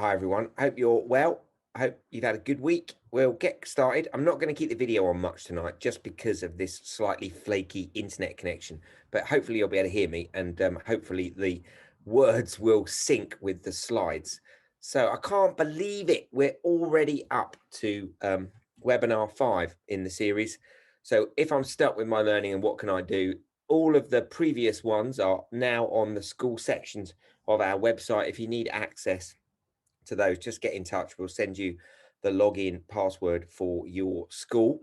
Hi, everyone. Hope you're well. I hope you've had a good week. We'll get started. I'm not going to keep the video on much tonight just because of this slightly flaky internet connection, but hopefully you'll be able to hear me and hopefully the words will sync with the slides. So I can't believe it. We're already up to webinar 5 in the series. So if I'm stuck with my learning and what can I do, all of the previous ones are now on the school sections of our website. If you need access to those, just get in touch. We'll send you the login password for your school.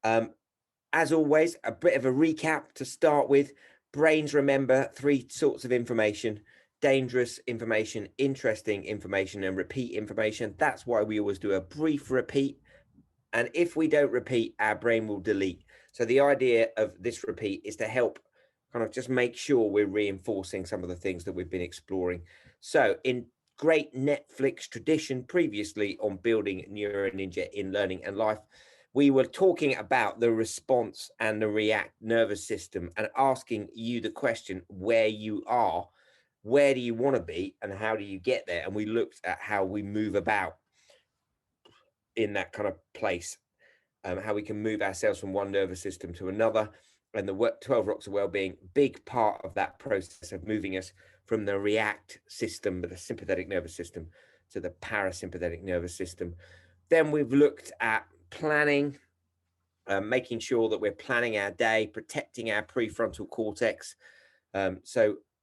As always, a bit of a recap to start with. Brains remember 3 sorts of information: dangerous information, interesting information, and repeat information. That's why we always do a brief repeat. And if we don't repeat, our brain will delete. So the idea of this repeat is to help kind of just make sure we're reinforcing some of the things that we've been exploring. So in great Netflix tradition, previously on building Neuro Ninja in learning and life, we were talking about the response and the react nervous system and asking you the question where you are, where do you want to be, and how do you get there? And we looked at how we move about in that kind of place, how we can move ourselves from one nervous system to another. And the 12 rocks of well-being, big part of that process of moving us from the react system, the sympathetic nervous system, to the parasympathetic nervous system. Then we've looked at planning, making sure that we're planning our day, protecting our prefrontal cortex. And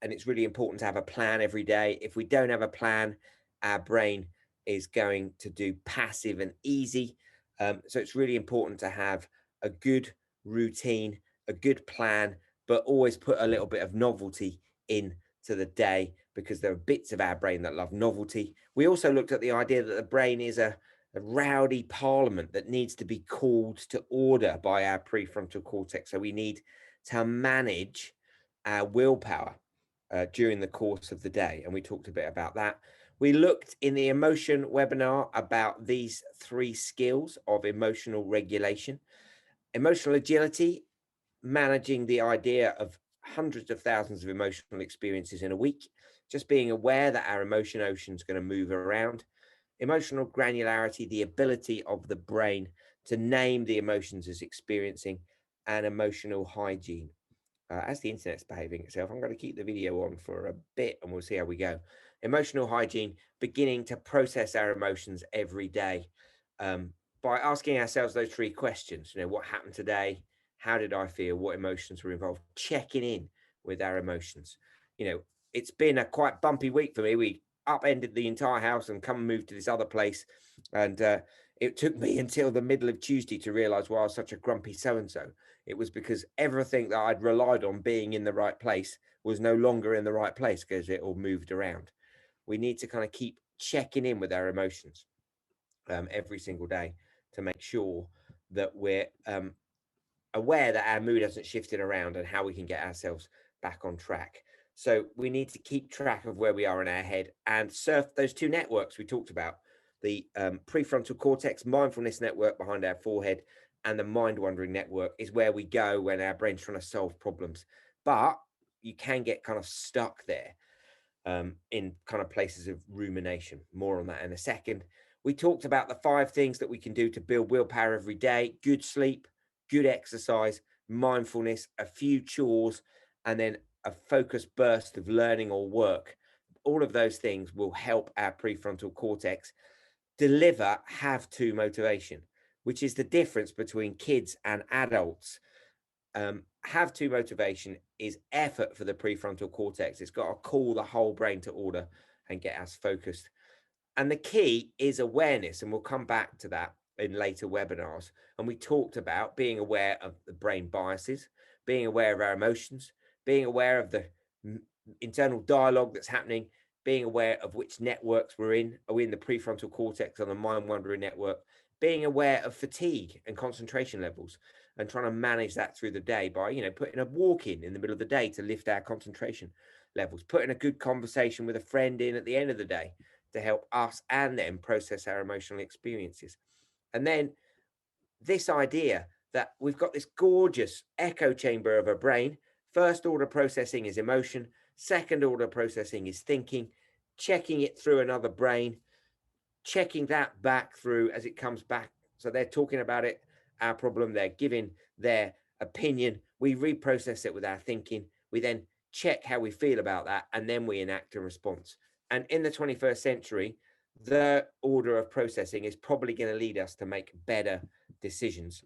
it's really important to have a plan every day. If we don't have a plan, our brain is going to do passive and easy. So it's really important to have a good routine, a good plan, but always put a little bit of novelty into the day, because there are bits of our brain that love novelty. We also looked at the idea that the brain is a rowdy parliament that needs to be called to order by our prefrontal cortex. So we need to manage our willpower during the course of the day. And we talked a bit about that. We looked in the emotion webinar about these 3 skills of emotional regulation: emotional agility, managing the idea of hundreds of thousands of emotional experiences in a week, just being aware that our emotion ocean is going to move around; emotional granularity, the ability of the brain to name the emotions it's experiencing; and emotional hygiene. As the internet's behaving itself, I'm going to keep the video on for a bit and we'll see how we go. Emotional hygiene, beginning to process our emotions every day by asking ourselves those 3 questions. What happened today? How did I feel? What emotions were involved? Checking in with our emotions. It's been a quite bumpy week for me. We upended the entire house and come and moved to this other place. And it took me until the middle of Tuesday to realize why I was such a grumpy so-and-so. It was because everything that I'd relied on being in the right place was no longer in the right place because it all moved around. We need to kind of keep checking in with our emotions every single day to make sure that we're aware that our mood hasn't shifted around and how we can get ourselves back on track. So we need to keep track of where we are in our head and surf those 2 networks we talked about: the prefrontal cortex mindfulness network behind our forehead, and the mind wandering network is where we go when our brain's trying to solve problems. But you can get kind of stuck there in kind of places of rumination. More on that in a second. We talked about the 5 things that we can do to build willpower every day: good sleep, good exercise, mindfulness, a few chores, and then a focused burst of learning or work. All of those things will help our prefrontal cortex deliver have-to motivation, which is the difference between kids and adults. Have-to motivation is effort for the prefrontal cortex. It's got to call the whole brain to order and get us focused. And the key is awareness, and we'll come back to that in later webinars. And we talked about being aware of the brain biases, being aware of our emotions, being aware of the internal dialogue that's happening, being aware of which networks we're in. Are we in the prefrontal cortex or the mind wandering network? Being aware of fatigue and concentration levels, and trying to manage that through the day by, putting a walk in the middle of the day to lift our concentration levels, putting a good conversation with a friend in at the end of the day to help us and them process our emotional experiences. And then this idea that we've got this gorgeous echo chamber of a brain. First order processing is emotion. Second order processing is thinking, checking it through another brain. checking that back through as it comes back. So they're talking about it, our problem, they're giving their opinion. We reprocess it with our thinking. We then check how we feel about that, and then we enact a response. And in the 21st century, the order of processing is probably going to lead us to make better decisions.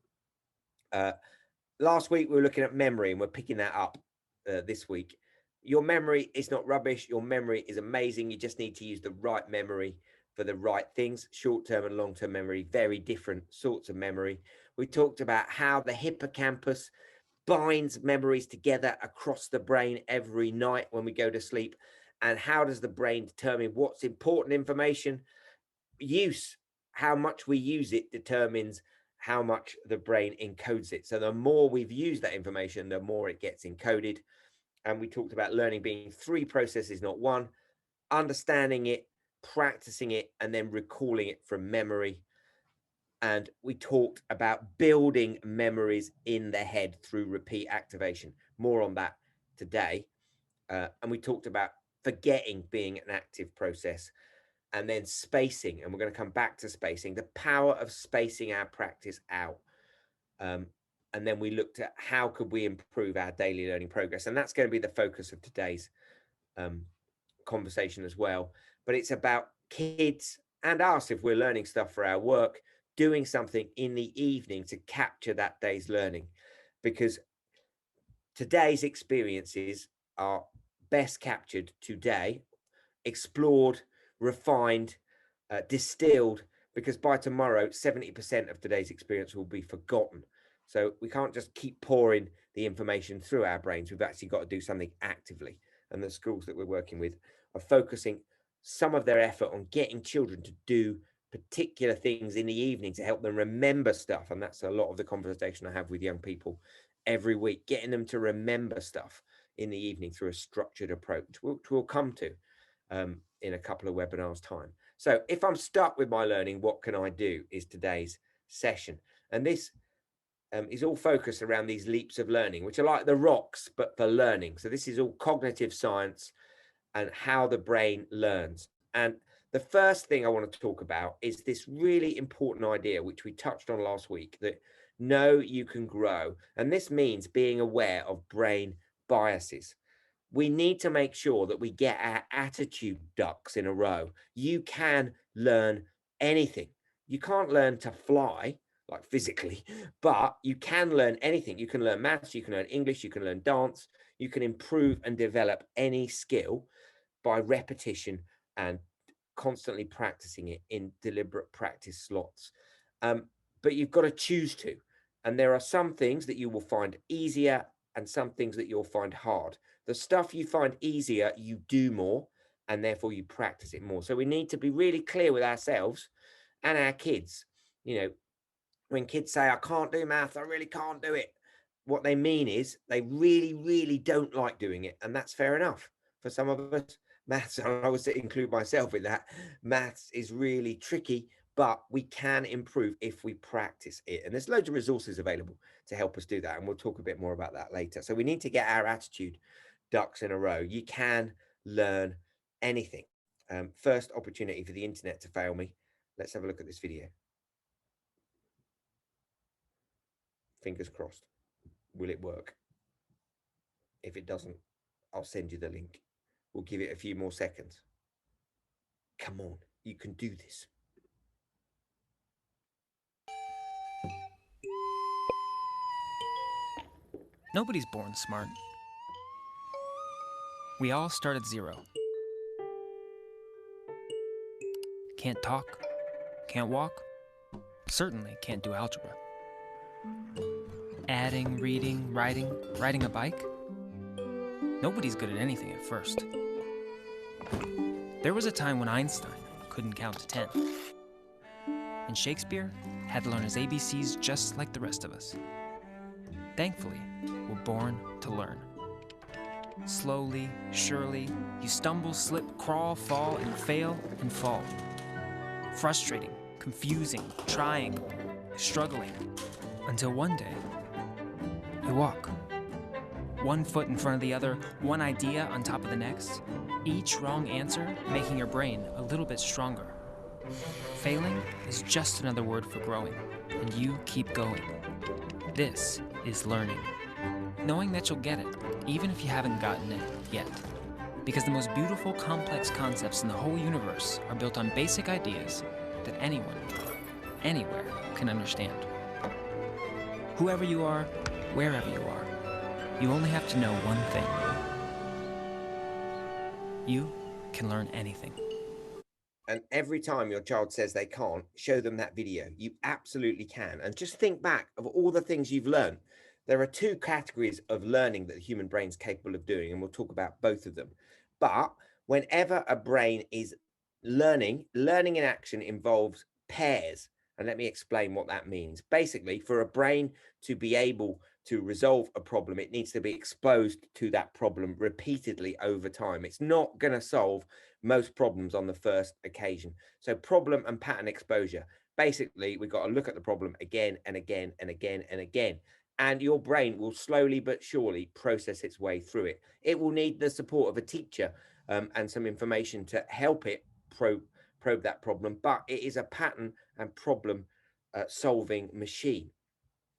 Last week, we were looking at memory, and we're picking that up this week. Your memory is not rubbish. Your memory is amazing. You just need to use the right memory for the right things. Short-term and long-term memory, very different sorts of memory. We talked about how the hippocampus binds memories together across the brain every night when we go to sleep. And how does the brain determine what's important information? Use, how much we use it determines how much the brain encodes it. So the more we've used that information, the more it gets encoded. And we talked about learning being 3 processes, not 1, understanding it, practicing it, and then recalling it from memory. And we talked about building memories in the head through repeat activation. More on that today. And we talked about forgetting being an active process, and then spacing. And we're going to come back to spacing, the power of spacing our practice out. And then we looked at how could we improve our daily learning progress. And that's going to be the focus of today's conversation as well. But it's about kids and us, if we're learning stuff for our work, doing something in the evening to capture that day's learning. Because today's experiences are best captured today, explored, refined, distilled, because by tomorrow, 70% of today's experience will be forgotten. So we can't just keep pouring the information through our brains. We've actually got to do something actively. And the schools that we're working with are focusing some of their effort on getting children to do particular things in the evening to help them remember stuff. And that's a lot of the conversation I have with young people every week, getting them to remember stuff in the evening through a structured approach, which we'll come to in a couple of webinars time. So if I'm stuck with my learning, what can I do is today's session. And this is all focused around these leaps of learning, which are like the rocks, but for learning. So this is all cognitive science and how the brain learns. And the first thing I want to talk about is this really important idea, which we touched on last week, that know you can grow. And this means being aware of brain biases. We need to make sure that we get our attitude ducks in a row. You can learn anything. You can't learn to fly, like physically, but you can learn anything. You can learn maths, you can learn English, you can learn dance, you can improve and develop any skill by repetition and constantly practicing it in deliberate practice slots. But you've got to choose to. And there are some things that you will find easier and some things that you'll find hard. The stuff you find easier, you do more, and therefore you practice it more. So we need to be really clear with ourselves and our kids. You know, when kids say, I can't do math, I really can't do it, what they mean is they really, really don't like doing it. And that's fair enough. For some of us, maths, and I would include myself in that, maths is really tricky, but we can improve if we practice it. And there's loads of resources available to help us do that. And we'll talk a bit more about that later. So we need to get our attitude ducks in a row. You can learn anything. First opportunity for the internet to fail me. Let's have a look at this video. Fingers crossed. Will it work? If it doesn't, I'll send you the link. We'll give it a few more seconds. Come on, you can do this. Nobody's born smart. We all start at zero. Can't talk, can't walk, certainly can't do algebra. Adding, reading, riding a bike. Nobody's good at anything at first. There was a time when Einstein couldn't count to 10. And Shakespeare had to learn his ABCs just like the rest of us. Thankfully, we're born to learn. Slowly, surely, you stumble, slip, crawl, fall, and fail and fall. Frustrating, confusing, trying, struggling, until one day, you walk. One foot in front of the other, one idea on top of the next, each wrong answer making your brain a little bit stronger. Failing is just another word for growing, and you keep going. This is learning. Knowing that you'll get it, even if you haven't gotten it yet. Because the most beautiful, complex concepts in the whole universe are built on basic ideas that anyone, anywhere, can understand. Whoever you are, wherever you are, you only have to know one thing. You can learn anything. And every time your child says they can't, show them that video. You absolutely can. And just think back of all the things you've learned. There are two categories of learning that the human brain is capable of doing, and we'll talk about both of them. But whenever a brain is learning in action involves pairs. And let me explain what that means. Basically, for a brain to be able to resolve a problem, it needs to be exposed to that problem repeatedly over time. It's not going to solve most problems on the first occasion. So problem and pattern exposure. Basically, we've got to look at the problem again and again and again and again. And your brain will slowly but surely process its way through it. It will need the support of a teacher and some information to help it probe that problem, but it is a pattern and problem solving machine.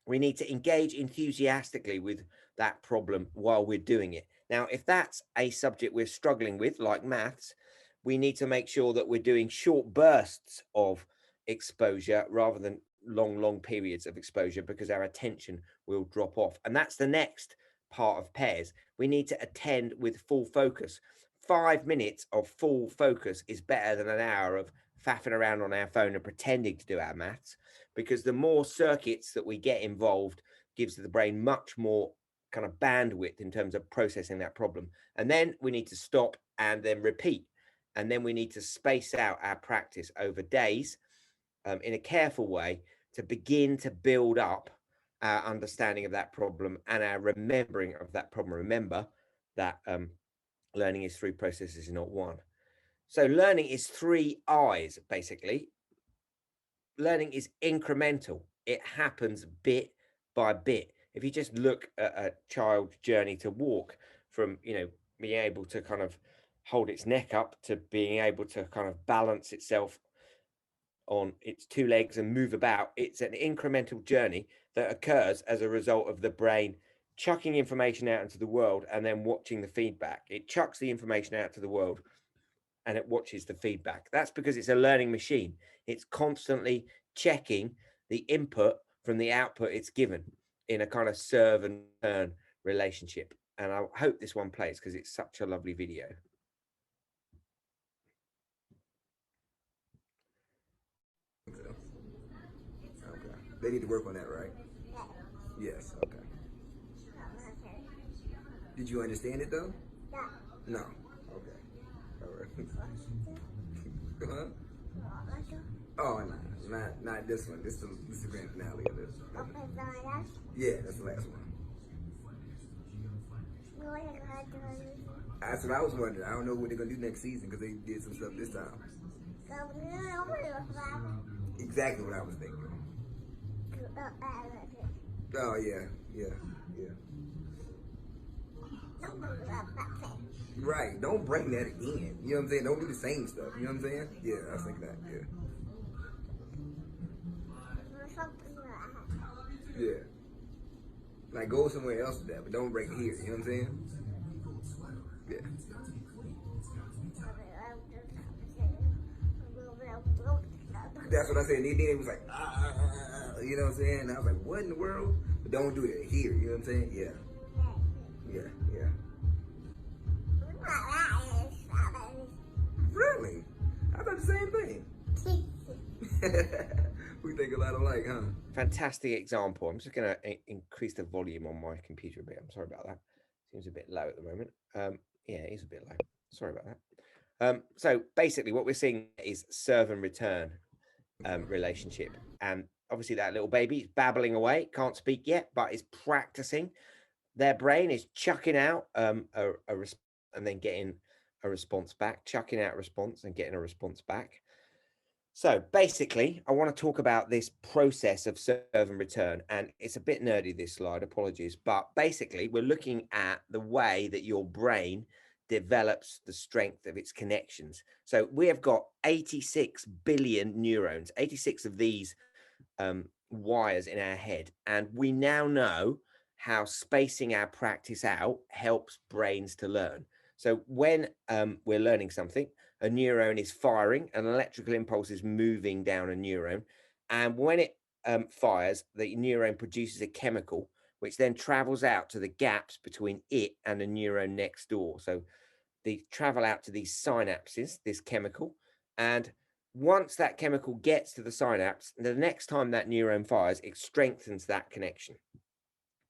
We need to engage enthusiastically with that problem while we're doing it. Now, if that's a subject we're struggling with, like maths, we need to make sure that we're doing short bursts of exposure rather than long periods of exposure, because our attention will drop off. And that's the next part of pairs. We need to attend with full focus. 5 minutes of full focus is better than an hour of faffing around on our phone and pretending to do our maths, because the more circuits that we get involved gives the brain much more kind of bandwidth in terms of processing that problem. And then we need to stop and then repeat. And then we need to space out our practice over days in a careful way to begin to build up our understanding of that problem and our remembering of that problem. Remember that learning is 3 processes, not 1. So learning is 3 I's, basically. Learning is incremental. It happens bit by bit. If you just look at a child's journey to walk from, being able to kind of hold its neck up to being able to kind of balance itself on its 2 legs and move about, it's an incremental journey that occurs as a result of the brain chucking information out into the world and then watching the feedback. It chucks the information out to the world and it watches the feedback. That's because it's a learning machine. It's constantly checking the input from the output it's given in a kind of serve and turn relationship. And I hope this one plays because it's such a lovely video. Okay. They need to work on that, right? Yes. Okay. Did you understand it though? No. Okay. All right. Huh? Oh, no, not this one. This is the grand finale of this. Yeah, that's the last one. That's what I was wondering. I don't know what they're gonna do next season because they did some stuff this time. Exactly what I was thinking. Oh yeah. Right. Don't bring that again. You know what I'm saying? Don't do the same stuff. You know what I'm saying? Yeah, I was thinking that. Yeah. Like go somewhere else with that, but don't bring it here. You know what I'm saying? Yeah. That's what I said. And then it was like, you know what I'm saying? And I was like, what in the world? But don't do it here. You know what I'm saying? Yeah. Really? I thought the same thing. We think a lot alike, huh? Fantastic example. I'm just going to increase the volume on my computer a bit. I'm sorry about that. Seems a bit low at the moment. Yeah, it is a bit low. Sorry about that. So basically what we're seeing is serve and return relationship. And obviously that little baby is babbling away, can't speak yet, but is practicing. Their brain is chucking out and then getting a response back, chucking out a response and getting a response back. So basically, I want to talk about this process of serve and return. And it's a bit nerdy, this slide, apologies. But basically, we're looking at the way that your brain develops the strength of its connections. So we have got 86 billion neurons, 86 of these wires in our head. And we now know how spacing our practice out helps brains to learn. So when we're learning something, a neuron is firing, an electrical impulse is moving down a neuron. And when it fires, the neuron produces a chemical, which then travels out to the gaps between it and the neuron next door. So they travel out to these synapses, this chemical. And once that chemical gets to the synapse, the next time that neuron fires, it strengthens that connection.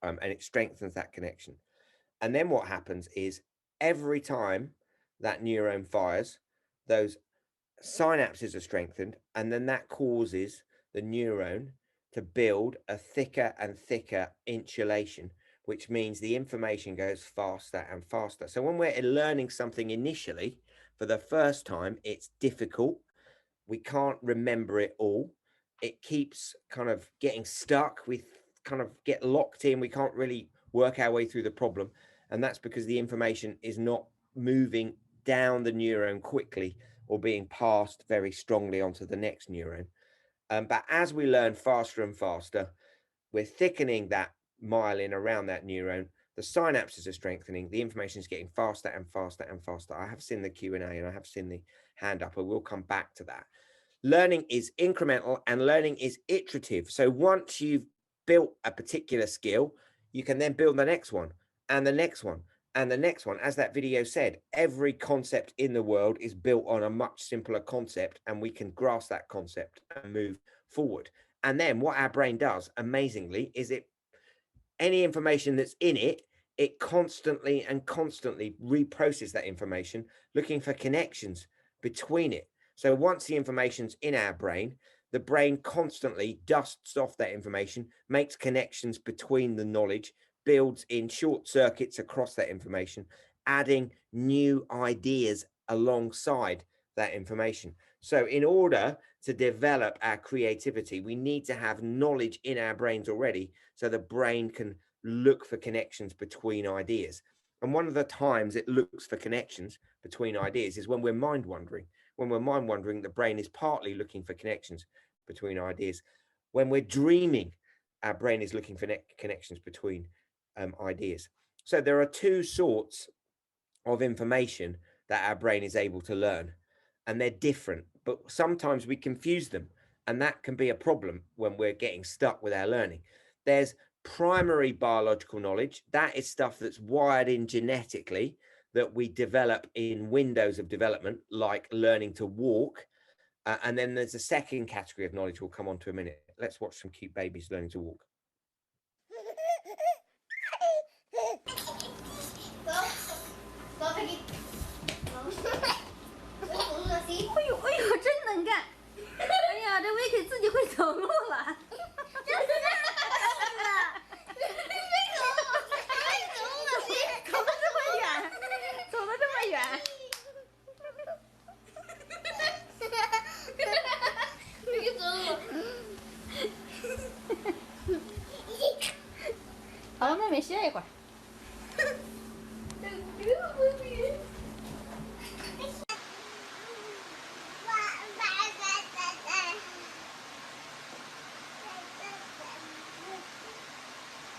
And it strengthens that connection. And then what happens is every time that neuron fires, those synapses are strengthened, and then that causes the neuron to build a thicker and thicker insulation, which means the information goes faster and faster. So when we're learning something initially for the first time, it's difficult. We can't remember it all. It keeps kind of getting stuck. We kind of get locked in. We can't really work our way through the problem. And that's because the information is not moving down the neuron quickly or being passed very strongly onto the next neuron. But as we learn faster and faster, we're thickening that myelin around that neuron. The synapses are strengthening. The information is getting faster and faster and faster. I have seen the Q&A and I have seen the hand up. I will come back to that. Learning is incremental and learning is iterative. So once you've built a particular skill, you can then build the next one and the next one and the next one. As that video said, every concept in the world is built on a much simpler concept, and we can grasp that concept and move forward. And then what our brain does amazingly is any information that's in it, it constantly reprocesses that information, looking for connections between it. So once the information's in our brain, the brain constantly dusts off that information, makes connections between the knowledge, builds in short circuits across that information, adding new ideas alongside that information. So in order to develop our creativity, we need to have knowledge in our brains already, so the brain can look for connections between ideas. And one of the times it looks for connections between ideas is when we're mind wandering. When we're mind wandering, the brain is partly looking for connections between ideas. When we're dreaming, our brain is looking for connections between ideas. So there are two sorts of information that our brain is able to learn, and they're different, but sometimes we confuse them, and that can be a problem when we're getting stuck with our learning. There's primary biological knowledge. That is stuff that's wired in genetically, that we develop in windows of development, like learning to walk. And then there's a second category of knowledge we'll come on to in a minute. Let's watch some cute babies learning to walk.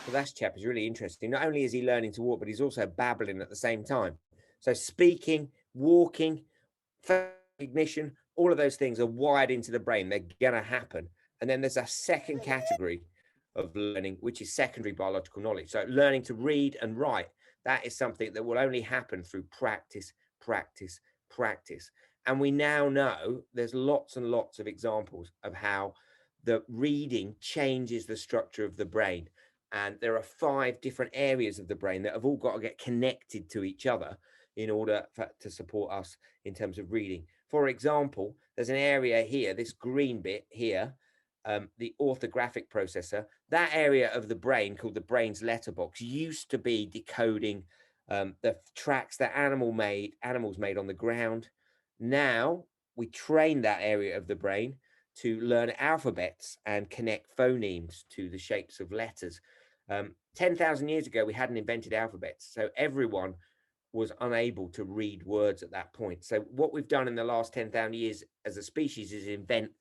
So that chap is really interesting. Not only is he learning to walk, but he's also babbling at the same time. So speaking, walking, recognition, all of those things are wired into the brain. They're going to happen. And then there's a second category of learning, which is secondary biological knowledge. So learning to read and write, that is something that will only happen through practice, practice, practice. And we now know there's lots and lots of examples of how the reading changes the structure of the brain. And there are 5 different areas of the brain that have all got to get connected to each other in order to support us in terms of reading. For example, there's an area here, this green bit here, the orthographic processor. That area of the brain, called the brain's letterbox, used to be decoding the tracks that animals made on the ground. Now we train that area of the brain to learn alphabets and connect phonemes to the shapes of letters. 10,000 years ago, we hadn't invented alphabets. So everyone was unable to read words at that point. So what we've done in the last 10,000 years as a species is invent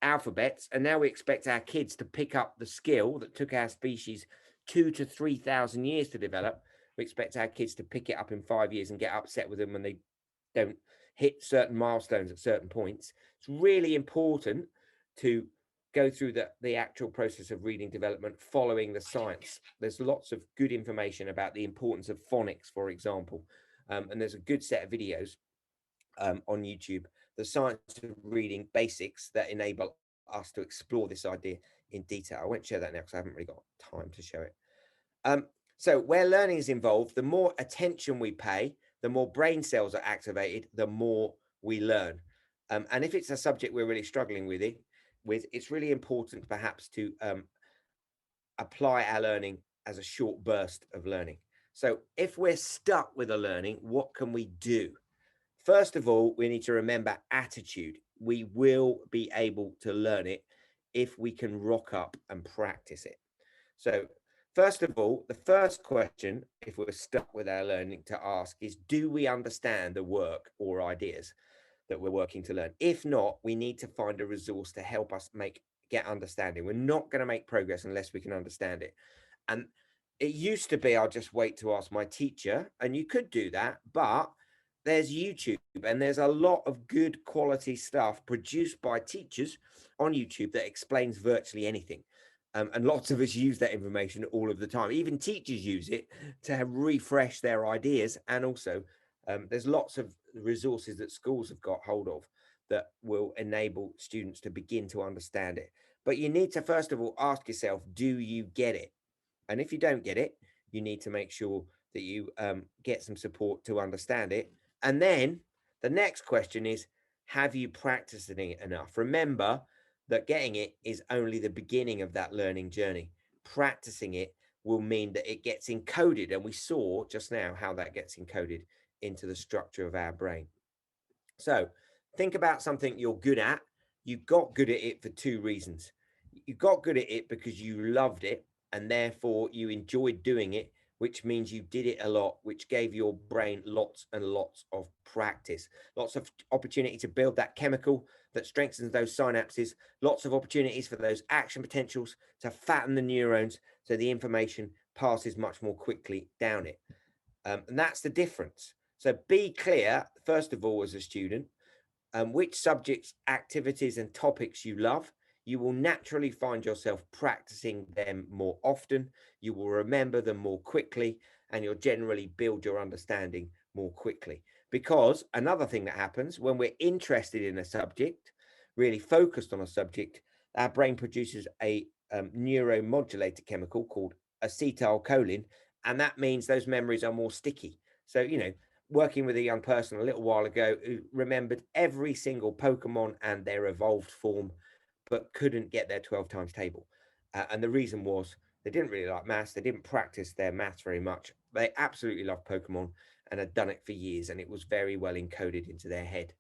alphabets, and now we expect our kids to pick up the skill that took our species 2,000 to 3,000 years to develop. We expect our kids to pick it up in 5 years and get upset with them when they don't hit certain milestones at certain points. It's really important to go through the actual process of reading development following the science. There's lots of good information about the importance of phonics, for example, and there's a good set of videos on YouTube, the science of reading basics, that enable us to explore this idea in detail. I won't share that now because I haven't really got time to show it. So where learning is involved, the more attention we pay, the more brain cells are activated, the more we learn. And if it's a subject we're really struggling with, it's really important perhaps to apply our learning as a short burst of learning. So if we're stuck with a learning, what can we do? First of all, we need to remember attitude. We will be able to learn it if we can rock up and practice it. So first of all, the first question, if we're stuck with our learning, to ask is, do we understand the work or ideas that we're working to learn? If not, we need to find a resource to help us get understanding. We're not going to make progress unless we can understand it. And it used to be, I'll just wait to ask my teacher, and you could do that, but there's YouTube, and there's a lot of good quality stuff produced by teachers on YouTube that explains virtually anything. And lots of us use that information all of the time. Even teachers use it to refresh their ideas. And also there's lots of resources that schools have got hold of that will enable students to begin to understand it. But you need to, first of all, ask yourself, do you get it? And if you don't get it, you need to make sure that you get some support to understand it. And then the next question is, have you practiced it enough? Remember that getting it is only the beginning of that learning journey. Practicing it will mean that it gets encoded. And we saw just now how that gets encoded into the structure of our brain. So think about something you're good at. You got good at it for two reasons. You got good at it because you loved it, and therefore you enjoyed doing it, which means you did it a lot, which gave your brain lots and lots of practice, lots of opportunity to build that chemical that strengthens those synapses, lots of opportunities for those action potentials to fatten the neurons so the information passes much more quickly down it. And that's the difference. So be clear, first of all, as a student, which subjects, activities, and topics you love. You will naturally find yourself practicing them more often. You will remember them more quickly, and you'll generally build your understanding more quickly. Because another thing that happens when we're interested in a subject, really focused on a subject, our brain produces a neuromodulator chemical called acetylcholine, and that means those memories are more sticky. So, working with a young person a little while ago who remembered every single Pokemon and their evolved form, but couldn't get their 12 times table. And the reason was they didn't really like maths. They didn't practice their maths very much. They absolutely loved Pokemon and had done it for years, and it was very well encoded into their head.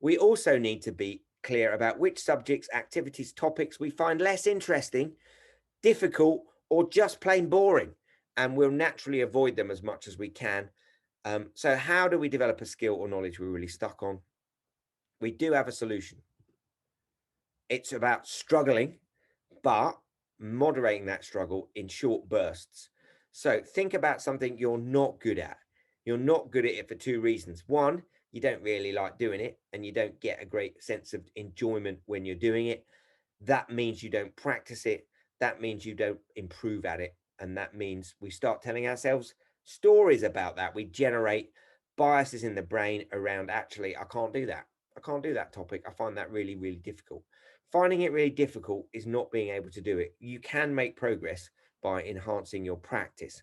We also need to be clear about which subjects, activities, topics we find less interesting, difficult, or just plain boring, and we'll naturally avoid them as much as we can. So how do we develop a skill or knowledge we're really stuck on? We do have a solution. It's about struggling, but moderating that struggle in short bursts. So think about something you're not good at. You're not good at it for two reasons. One, you don't really like doing it, and you don't get a great sense of enjoyment when you're doing it. That means you don't practice it. That means you don't improve at it. And that means we start telling ourselves stories about that. We generate biases in the brain around, actually, I can't do that. I can't do that topic. I find that really, really difficult. Finding it really difficult is not being able to do it. You can make progress by enhancing your practice.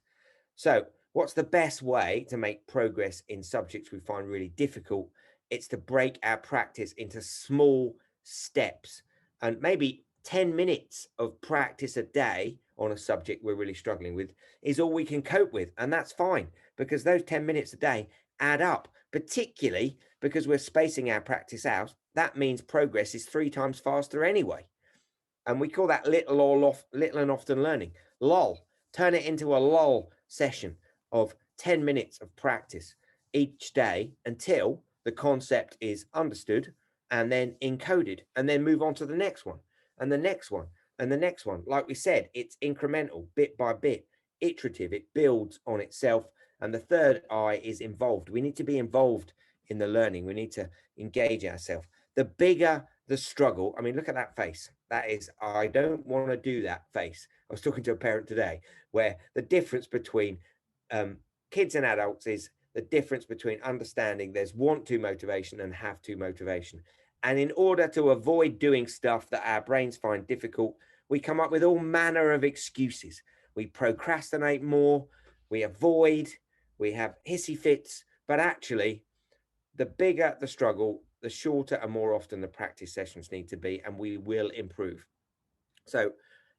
So what's the best way to make progress in subjects we find really difficult? It's to break our practice into small steps, and maybe 10 minutes of practice a day on a subject we're really struggling with is all we can cope with. And that's fine, because those 10 minutes a day add up, particularly because we're spacing our practice out. That means progress is 3 times faster anyway. And we call that little and often learning. LOL. Turn it into a LOL session of 10 minutes of practice each day until the concept is understood and then encoded, and then move on to the next one and the next one and the next one. Like we said, it's incremental, bit by bit, iterative, it builds on itself. And the third I is involved. We need to be involved in the learning. We need to engage ourselves. The bigger the struggle, I mean, look at that face. That is, I don't want to do that face. I was talking to a parent today where the difference between kids and adults is the difference between understanding there's want to motivation and have to motivation. And in order to avoid doing stuff that our brains find difficult, we come up with all manner of excuses. We procrastinate more, we avoid, we have hissy fits, but actually, the bigger the struggle, the shorter and more often the practice sessions need to be, and we will improve. So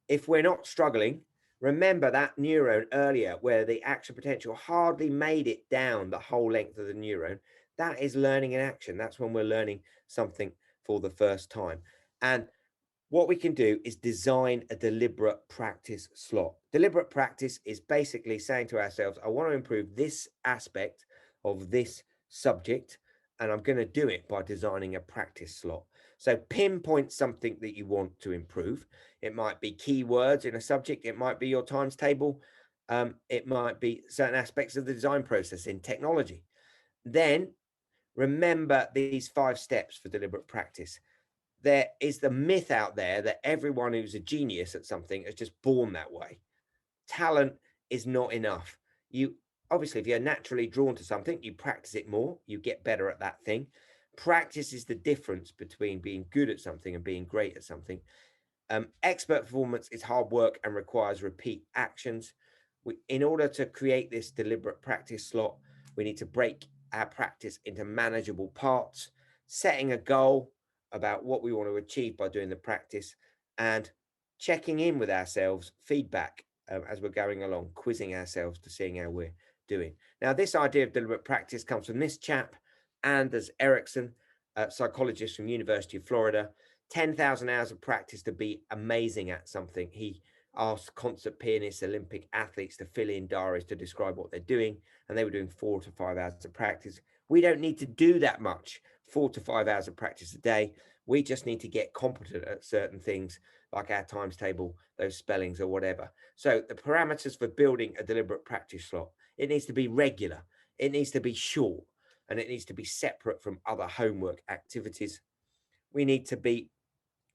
if we're not struggling, remember that neuron earlier where the action potential hardly made it down the whole length of the neuron. That is learning in action. That's when we're learning something for the first time. And what we can do is design a deliberate practice slot. Deliberate practice is basically saying to ourselves, I want to improve this aspect of this subject, and I'm going to do it by designing a practice slot. So pinpoint something that you want to improve. It might be keywords in a subject. It might be your times table. It might be certain aspects of the design process in technology. Then remember these 5 steps for deliberate practice. There is the myth out there that everyone who's a genius at something is just born that way. Talent is not enough. You obviously, if you're naturally drawn to something, you practice it more, you get better at that thing. Practice is the difference between being good at something and being great at something. Expert performance is hard work and requires repeat actions. In order to create this deliberate practice slot, we need to break our practice into manageable parts, setting a goal about what we want to achieve by doing the practice, and checking in with ourselves, feedback as we're going along, quizzing ourselves to seeing how we're doing. Now, this idea of deliberate practice comes from this chap, Anders Ericsson, a psychologist from University of Florida. 10,000 hours of practice to be amazing at something. He asked concert pianists, Olympic athletes to fill in diaries to describe what they're doing, and they were doing 4 to 5 hours of practice. We don't need to do that much, 4 to 5 hours of practice a day. We just need to get competent at certain things like our times table, those spellings or whatever. So the parameters for building a deliberate practice slot, it needs to be regular, it needs to be short, and it needs to be separate from other homework activities. We need to be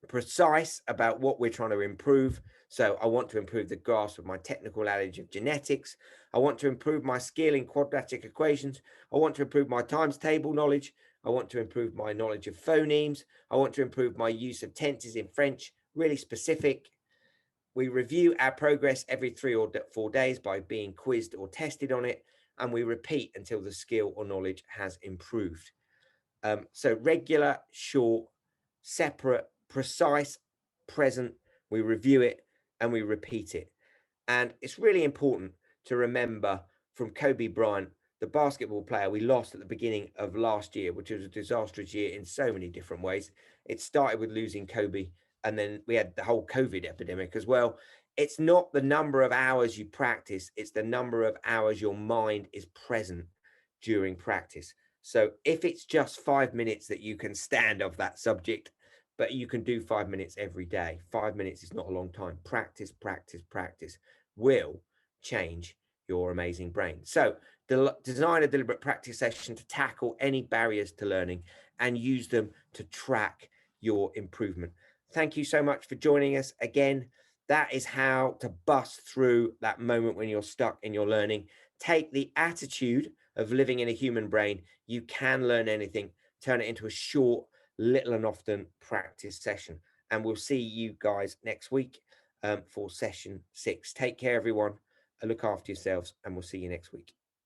precise about what we're trying to improve. So I want to improve the grasp of my technical knowledge of genetics. I want to improve my skill in quadratic equations. I want to improve my times table knowledge. I want to improve my knowledge of phonemes. I want to improve my use of tenses in French, really specific. We review our progress every 3 or 4 days by being quizzed or tested on it, and we repeat until the skill or knowledge has improved. So regular, short, separate, precise, present, we review it and we repeat it. And it's really important to remember from Kobe Bryant, the basketball player we lost at the beginning of last year, which was a disastrous year in so many different ways. It started with losing Kobe, and then we had the whole COVID epidemic as well. It's not the number of hours you practice, it's the number of hours your mind is present during practice. So if it's just 5 minutes that you can stand of that subject, but you can do 5 minutes every day, 5 minutes is not a long time. Practice, practice, practice will change your amazing brain. So design a deliberate practice session to tackle any barriers to learning and use them to track your improvement. Thank you so much for joining us again. That is how to bust through that moment when you're stuck in your learning. Take the attitude of living in a human brain. You can learn anything. Turn it into a short, little and often practice session. And we'll see you guys next week for session 6. Take care, everyone. Look after yourselves, and we'll see you next week.